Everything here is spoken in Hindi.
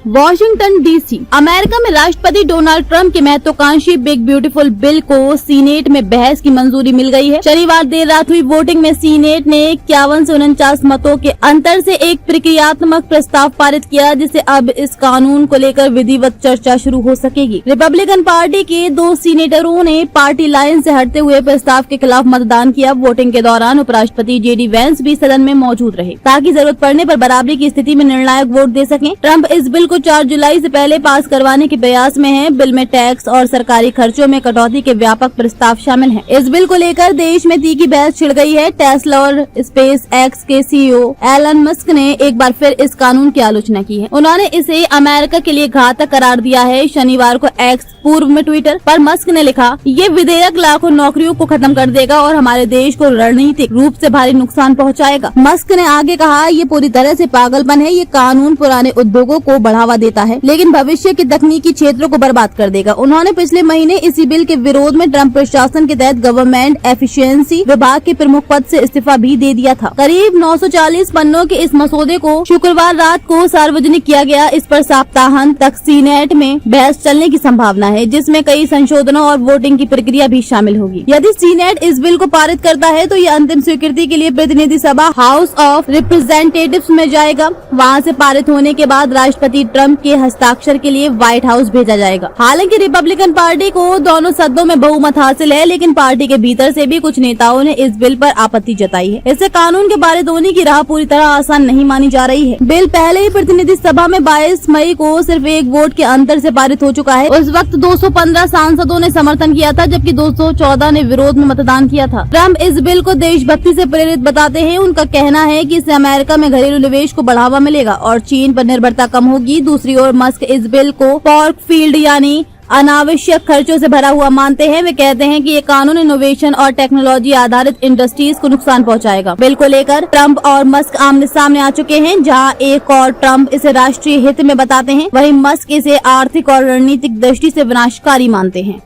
Washington DC. अमेरिका में राष्ट्रपति डोनाल्ड ट्रंप के महत्वाकांक्षी बिग ब्यूटीफुल बिल को सीनेट में बहस की मंजूरी मिल गई है। शनिवार देर रात हुई वोटिंग में सीनेट ने 51 से 49 मतों के अंतर से एक प्रक्रियात्मक प्रस्ताव पारित किया, जिससे अब इस कानून को लेकर विधिवत चर्चा शुरू हो सकेगी। रिपब्लिकन पार्टी के 2 सीनेटरों ने पार्टी लाइन से हटते हुए प्रस्ताव के खिलाफ मतदान किया। वोटिंग के दौरान उपराष्ट्रपति जेडी वेंस भी सदन में मौजूद रहे, ताकि जरूरत पड़ने पर बराबरी की स्थिति में निर्णायक वोट दे सकें। ट्रंप इस बिल को 4 जुलाई से पहले पास करवाने के प्रयास में हैं। बिल में टैक्स और सरकारी खर्चों में कटौती के व्यापक प्रस्ताव शामिल हैं। इस बिल को लेकर देश में तीखी बहस छिड़ गई है। टेस्ला और स्पेस एक्स के सीईओ एलन मस्क ने एक बार फिर इस कानून की आलोचना की है। उन्होंने इसे अमेरिका के लिए घातक करार दिया है। शनिवार को एक्स पूर्व में ट्विटर पर मस्क ने लिखा, ये विधेयक लाखों नौकरियों को खत्म कर देगा और हमारे देश को रणनीतिक रूप से भारी नुकसान पहुंचाएगा। मस्क ने आगे कहा, ये पूरी तरह से पागलपन है। ये कानून पुराने उद्योगों को बढ़ावा देता है, लेकिन भविष्य के तकनीकी क्षेत्रों को बर्बाद कर देगा। उन्होंने पिछले महीने इसी बिल के विरोध में ट्रंप प्रशासन के तहत गवर्नमेंट एफिशिएंसी विभाग के प्रमुख पद से इस्तीफा भी दे दिया था। करीब 940 पन्नों के इस मसौदे को शुक्रवार रात को सार्वजनिक किया गया। इस पर सप्ताहांत तक सीनेट में बहस चलने की संभावना है, जिसमें कई संशोधनों और वोटिंग की प्रक्रिया भी शामिल होगी। यदि सीनेट इस बिल को पारित करता है तो ये अंतिम स्वीकृति के लिए प्रतिनिधि सभा हाउस ऑफ रिप्रेजेंटेटिव्स में जाएगा। वहाँ से पारित होने के बाद राष्ट्रपति ट्रंप के हस्ताक्षर के लिए व्हाइट हाउस भेजा जाएगा। हालांकि रिपब्लिकन पार्टी को दोनों सदनों में बहुमत हासिल है, लेकिन पार्टी के भीतर से भी कुछ नेताओं ने इस बिल पर आपत्ति जताई है। इससे कानून के पारित होने की राह पूरी तरह आसान नहीं मानी जा रही है। बिल पहले ही प्रतिनिधि सभा में 22 मई को सिर्फ एक वोट के अंतर से पारित हो चुका है। उस वक्त 215 सांसदों ने समर्थन किया था, जबकि 214 ने विरोध में मतदान किया था। ट्रंप इस बिल को देशभक्ति से प्रेरित बताते हैं। उनका कहना है कि इससे अमेरिका में घरेलू निवेश को बढ़ावा मिलेगा और चीन पर निर्भरता कम होगी। दूसरी ओर मस्क इस बिल को पॉर्क फील्ड यानी अनावश्यक खर्चों से भरा हुआ मानते हैं। वे कहते हैं कि ये कानून इनोवेशन और टेक्नोलॉजी आधारित इंडस्ट्रीज को नुकसान पहुंचाएगा। बिल को लेकर ट्रंप और मस्क आमने सामने आ चुके हैं, जहां एक और ट्रंप इसे राष्ट्रीय हित में बताते हैं, वहीं मस्क इसे आर्थिक और रणनीतिक दृष्टि से विनाशकारी मानते हैं।